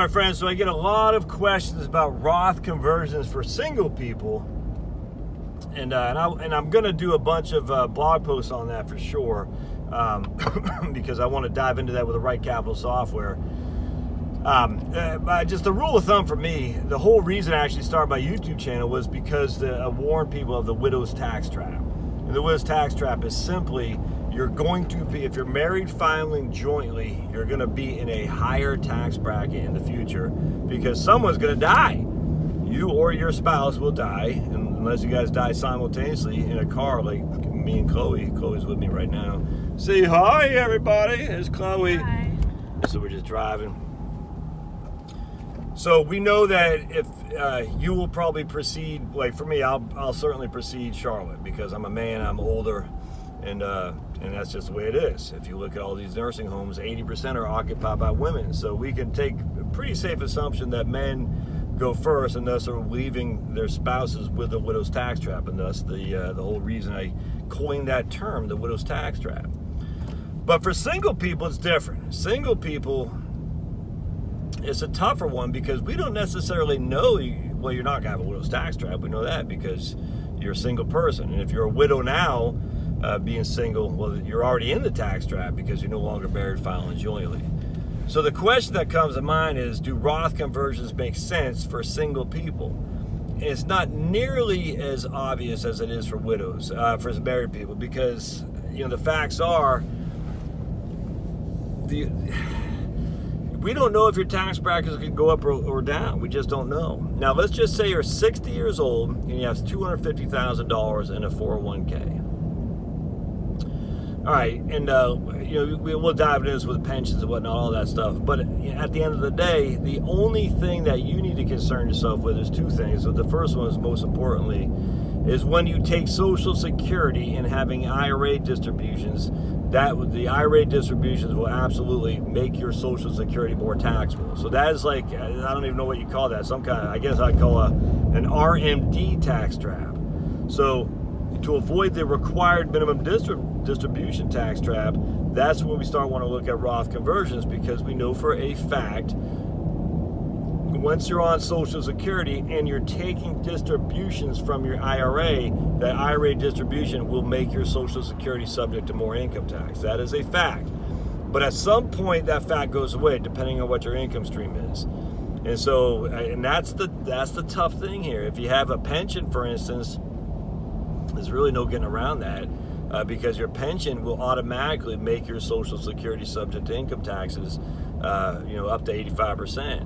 my friends, so I get a lot of questions about Roth conversions for single people, and I'm going to do a bunch of blog posts on that for sure, because I want to dive into that with the right capital software. Just the rule of thumb for me, the whole reason I actually started my YouTube channel was because I warned people of the widow's tax trap. And the widow's tax trap is simply, you're going to be, if you're married filing jointly, you're going to be in a higher tax bracket in the future because someone's going to die. You or your spouse will die, unless you guys die simultaneously in a car like me and Chloe. Chloe's with me right now. Say hi, everybody. There's Chloe. Hi. So we're just driving. So we know that if you will probably proceed, like for me, I'll certainly proceed Charlotte because I'm a man, I'm older, and that's just the way it is. If you look at all these nursing homes, 80% are occupied by women. So we can take a pretty safe assumption that men go first, and thus are leaving their spouses with the widow's tax trap, and thus the whole reason I coined that term, the widow's tax trap. But for single people, it's different. Single people, it's a tougher one because we don't necessarily know, well, you're not going to have a widow's tax trap. We know that because you're a single person. And if you're a widow now, being single, well, you're already in the tax trap because you're no longer married filing jointly. So the question that comes to mind is, do Roth conversions make sense for single people? And it's not nearly as obvious as it is for widows, for married people, because the facts are, we don't know if your tax brackets can go up or down. We just don't know. Now, let's just say you're 60 years old and you have $250,000 in a 401k. All right, and we'll dive into this with pensions and whatnot, all that stuff. But at the end of the day, the only thing that you need to concern yourself with is two things. So the first one is, most importantly, is when you take Social Security and having IRA distributions, the IRA distributions will absolutely make your Social Security more taxable. So that is like, I don't even know what you call that, some kind of, I guess I'd call an RMD tax trap. So to avoid the required minimum distribution tax trap, that's when we start wanting to look at Roth conversions, because we know for a fact, once you're on Social Security and you're taking distributions from your IRA, that IRA distribution will make your Social Security subject to more income tax. That is a fact. But at some point, that fact goes away, depending on what your income stream is. And so, and that's the tough thing here. If you have a pension, for instance, there's really no getting around that, because your pension will automatically make your Social Security subject to income taxes, up to 85%.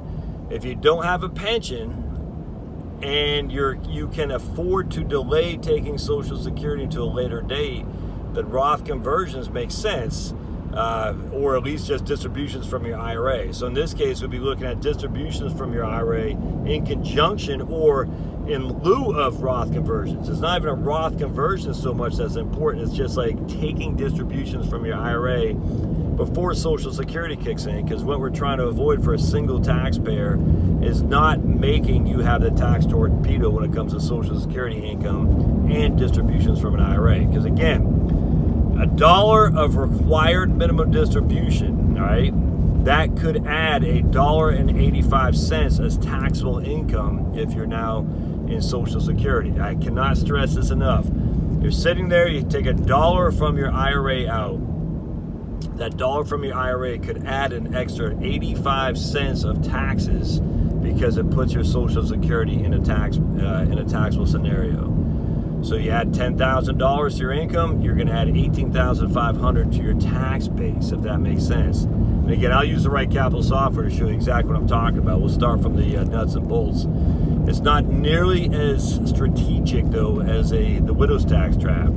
If you don't have a pension and you can afford to delay taking Social Security to a later date, then Roth conversions make sense, or at least just distributions from your IRA. So in this case, we'll be looking at distributions from your IRA in conjunction or in lieu of Roth conversions. It's not even a Roth conversion so much that's important. It's just like taking distributions from your IRA before Social Security kicks in, because what we're trying to avoid for a single taxpayer is not making you have the tax torpedo when it comes to Social Security income and distributions from an IRA. Because again, $1 of required minimum distribution, all right, that could add $1.85 as taxable income if you're now in Social Security. I cannot stress this enough. You're sitting there, you take $1 from your IRA out. That $1 from your IRA could add an extra 85 cents of taxes because it puts your Social Security in a taxable scenario. So you add $10,000 to your income, you're going to add $18,500 to your tax base, if that makes sense. And again, I'll use the right capital software to show you exactly what I'm talking about. We'll start from the nuts and bolts. It's not nearly as strategic, though, as the widow's tax trap.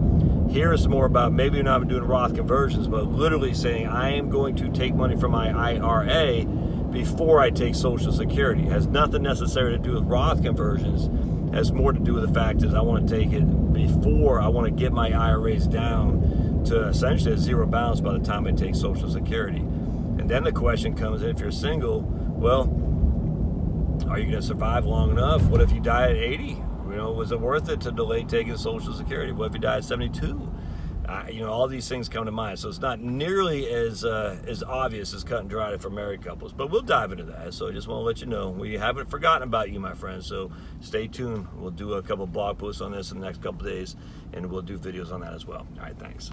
Here it's more about, maybe you're not doing Roth conversions, but literally saying, I am going to take money from my IRA before I take Social Security. It has nothing necessarily to do with Roth conversions. It has more to do with the fact is I want to take it before I want to get my IRAs down to essentially a zero balance by the time I take Social Security. And then the question comes in, if you're single, well, are you going to survive long enough? What if you die at 80? Was it worth it to delay taking Social Security? What if you die at 72? All these things come to mind. So it's not nearly as obvious as cut and dried for married couples. But we'll dive into that. So I just want to let you know, we haven't forgotten about you, my friends. So stay tuned. We'll do a couple blog posts on this in the next couple days, and we'll do videos on that as well. All right, thanks.